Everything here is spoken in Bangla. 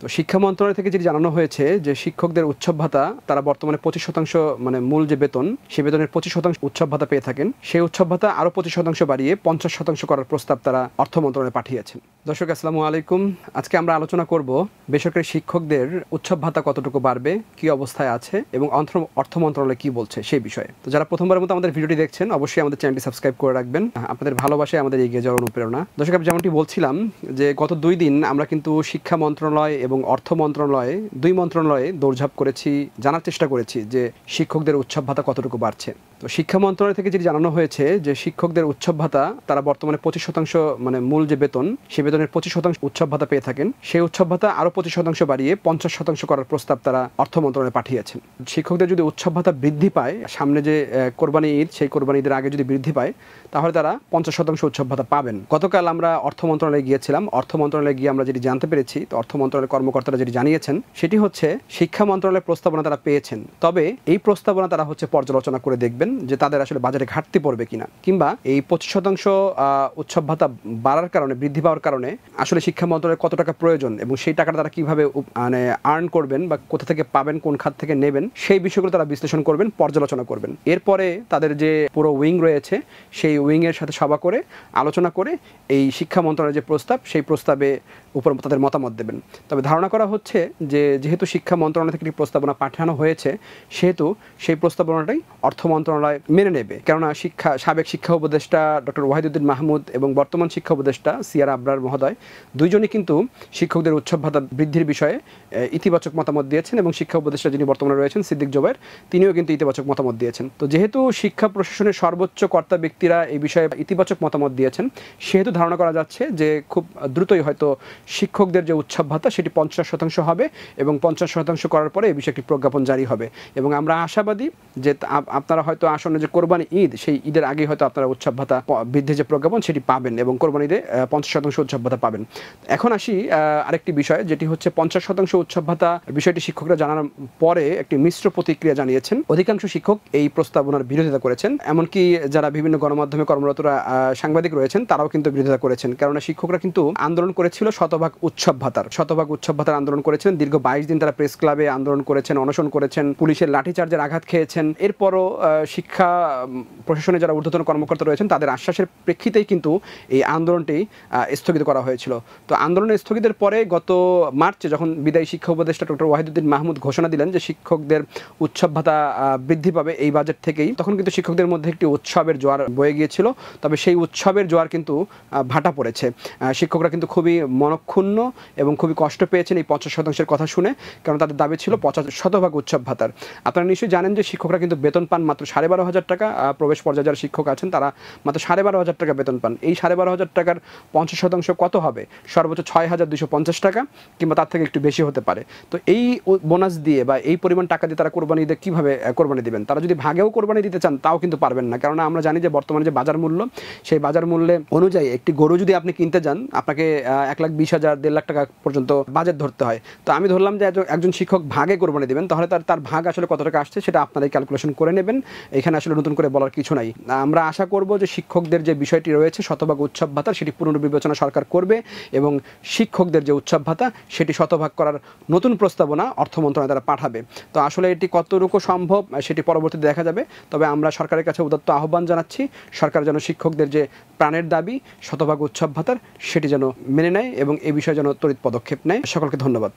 তো শিক্ষা মন্ত্রণালয় থেকে যেটি জানানো হয়েছে যে শিক্ষকদের উৎসব ভাতা তারা বর্তমানে 25% মানে মূল যে বেতন সেই বেতনের 25% উৎসব ভাতা পেয়ে থাকেন। সেই উৎসব ভাতা আরও 25% বাড়িয়ে 50% করার প্রস্তাব তারা অর্থ মন্ত্রণালয়ে পাঠিয়েছেন। দর্শক আসসালামু আলাইকুম। আজকে আমরা আলোচনা করব বেসরকারি শিক্ষকদের উৎসব ভাতা কতটুকু বাড়বে, কি অবস্থায় আছে এবং অর্থ মন্ত্রণালয় কি বলছে সেই বিষয়ে। তো যারা প্রথমবারের মতো আমাদের ভিডিওটি দেখছেন অবশ্যই আমাদের চ্যানেলটি সাবস্ক্রাইব করে রাখবেন। আপনাদের ভালোবাসায় আমাদের এগিয়ে যাওয়ার অনুপ্রেরণা। দর্শক আমি যেমনটি বলছিলাম যে গত 2 দিন আমরা কিন্তু শিক্ষা মন্ত্রণালয় এবং অর্থ মন্ত্রণালয়ে 2 মন্ত্রণালয়ে দৌড়ঝাঁপ করেছি, জানার চেষ্টা করেছি যে শিক্ষকদের উৎসব ভাতা কতটুকু বাড়ছে। তো শিক্ষা মন্ত্রণালয় থেকে যেটি জানানো হয়েছে যে শিক্ষকদের উৎসব ভাতা তারা বর্তমানে 25% মানে মূল যে বেতন সেই বেতনের 25% উৎসব ভাতা পেয়ে থাকেন। সেই উৎসব ভাতা আরও 25% বাড়িয়ে 50% করার প্রস্তাব তারা অর্থ মন্ত্রণালয়ে পাঠিয়েছেন। শিক্ষকদের যদি উৎসব ভাতা বৃদ্ধি পায়, সামনে যে কোরবানি ঈদ সেই কোরবানি ঈদের আগে যদি বৃদ্ধি পায় তাহলে তারা 50% উৎসব ভাতা পাবেন। গতকাল আমরা অর্থ মন্ত্রণালয়ে গিয়েছিলাম। অর্থ মন্ত্রণালয়ে গিয়ে আমরা যেটি জানতে পেরেছি, তো অর্থ মন্ত্রণালয়ের কর্মকর্তারা যেটি জানিয়েছেন সেটি হচ্ছে শিক্ষা মন্ত্রণালয়ের প্রস্তাবনা তারা পেয়েছেন, তবে এই প্রস্তাবনা তারা হচ্ছে পর্যালোচনা করে দেখবেন যে তাদের আসলে বাজারে ঘাটতি পড়বে কিনা, কিংবা এই 25% উৎসব ভাতা বাড়ার কারণে, বৃদ্ধি পাওয়ার কারণে আসলে শিক্ষা মন্ত্রণালয়ের কত টাকা প্রয়োজন এবং সেই টাকাটা তারা কিভাবে মানে আর্ন করবেন বা কোথা থেকে পাবেন, কোন খাত থেকে নেবেন, সেই বিষয়গুলো তারা বিশ্লেষণ করবেন, পর্যালোচনা করবেন। এরপরে তাদের যে পুরো উইং রয়েছে সেই উইংয়ের সাথে সভা করে আলোচনা করে এই শিক্ষা মন্ত্রণালয়ের যে প্রস্তাব সেই প্রস্তাবে উপর তাদের মতামত দেবেন। তবে ধারণা করা হচ্ছে যে যেহেতু শিক্ষা মন্ত্রণালয় থেকে একটি প্রস্তাবনা পাঠানো হয়েছে সেহেতু সেই প্রস্তাবনাটাই অর্থ মন্ত্রণালয় মেনে নেবে। কেননা সাবেক শিক্ষা উপদেষ্টা ডক্টর ওয়াহিদুদ্দিন মাহমুদ এবং বর্তমান শিক্ষা উপদেষ্টা সিআর আবরার মহোদয় দুইজনই কিন্তু শিক্ষকদের উৎসব ভাতা বৃদ্ধির বিষয়ে ইতিবাচক মতামত দিয়েছেন এবং শিক্ষা উপদেষ্টা যিনি বর্তমানে রয়েছেন সিদ্দিক জোবায়ের তিনিও কিন্তু ইতিবাচক মতামত দিয়েছেন। তো যেহেতু শিক্ষা প্রশাসনের সর্বোচ্চ কর্তা ব্যক্তিরা এই বিষয়ে ইতিবাচক মতামত দিয়েছেন সেহেতু ধারণা করা যাচ্ছে যে খুব দ্রুতই হয়তো শিক্ষকদের যে উৎসব ভাতা সেটি 50% হবে এবং 50% করার পরে এই বিষয়ে একটি প্রজ্ঞাপন জারি হবে। এবং আমরা আশাবাদী যে আপনারা হয়তো আসন্ন যে কোরবানি ঈদ সেই ঈদের আগে হয়তো আপনারা উৎসব ভাতা বৃদ্ধির যে প্রজ্ঞাপন সেটি পাবেন এবং কোরবানি ঈদে 50% উৎসব ভাতা পাবেন। এখন আসি আরেকটি বিষয়, যেটি হচ্ছে 50% উৎসব ভাতা বিষয়টি শিক্ষকরা জানার পরে একটি মিশ্র প্রতিক্রিয়া জানিয়েছেন। অধিকাংশ শিক্ষক এই প্রস্তাবনার বিরোধিতা করেছেন, এমনকি যারা বিভিন্ন গণমাধ্যমে কর্মরতরা সাংবাদিক রয়েছেন তারাও কিন্তু বিরোধিতা করেছেন। কেননা শিক্ষকরা কিন্তু আন্দোলন করেছিল শতভাগ উৎসব ভাতার আন্দোলন করেছেন। দীর্ঘ 22 দিন তারা প্রেস ক্লাবে আন্দোলন করেছেন, অনশন করেছেন, পুলিশের লাঠিচার্জের আঘাত খেয়েছেন। এরপরও শিক্ষা প্রশাসনে যারা ঊর্ধ্বতন কর্মকর্তা রয়েছেন তাদের আশ্বাসের প্রেক্ষিতেই কিন্তু এই আন্দোলনটি স্থগিত করা হয়েছিল। তো আন্দোলনের স্থগিতের পরে গত মার্চে যখন বিদায়ী শিক্ষা উপদেষ্টা ডক্টর ওয়াহিদুদ্দিন মাহমুদ ঘোষণা দিলেন যে শিক্ষকদের উৎসব ভাতা বৃদ্ধি পাবে এই বাজেট থেকেই, তখন কিন্তু শিক্ষকদের মধ্যে একটি উৎসবের জোয়ার বয়ে গিয়েছিল। তবে সেই উৎসবের জোয়ার কিন্তু ভাটা পড়েছে। শিক্ষকরা কিন্তু খুবই মনক্ষুণ্ণ এবং খুবই কষ্ট পেয়েছেন এই 50% কথা শুনে, কারণ তাদের দাবি ছিল 50% উৎসব ভাতার। আপনারা নিশ্চয়ই জানেন যে শিক্ষকরা কিন্তু বেতন পান মাত্র 12,500 টাকা। প্রবেশ পর্যায়ে যারা শিক্ষক আছেন তারা মাত্র 12,500 টাকা বেতন পান। এই 12,500 টাকার 50% কত হবে? সর্বোচ্চ 6,250 টাকা কিংবা তার থেকে একটু বেশি হতে পারে। তো এই বোনাস দিয়ে বা এই পরিমাণ টাকা দিয়ে তারা কোরবানি ঈদে কীভাবে কোরবানি দিবেন? তারা যদি ভাগেও কোরবানি দিতে চান তাও কিন্তু পারবেন না, কারণ আমরা জানি যে বর্তমানে যে বাজার মূল্য সেই বাজার মূল্যে অনুযায়ী একটি গরু যদি আপনি কিনতে যান আপনাকে 1,20,000 1.5 লাখ টাকা পর্যন্ত বাজেট ধরতে হয়। তো আমি ধরলাম যে একজন শিক্ষক ভাগে কোরবানি দেবেন, তাহলে তার ভাগ আসলে কত টাকা আসছে সেটা আপনারাই ক্যালকুলেশন করে নেবেন। এখানে আসলে নতুন করে বলার কিছু নাই। আমরা আশা করব যে শিক্ষকদের যে বিষয়টি রয়েছে শতভাগ উৎসব ভাতা সেটি পুনর্বিবেচনা সরকার করবে এবং শিক্ষকদের যে উৎসব ভাতা সেটি শতভাগ করার নতুন প্রস্তাবনা অর্থ মন্ত্রণালয় দ্বারা পাঠাবে। তো আসলে এটি কতটুকু সম্ভব সেটি পরবর্তীতে দেখা যাবে। তবে আমরা সরকারের কাছে উদাত্ত আহ্বান জানাচ্ছি সরকার যেন শিক্ষকদের যে প্রাণের দাবি শতভাগ উৎসব ভাতার সেটি যেন মেনে নেয় এবং এই বিষয়ে যেন তড়িৎ পদক্ষেপ নেয়। সকলকে ধন্যবাদ।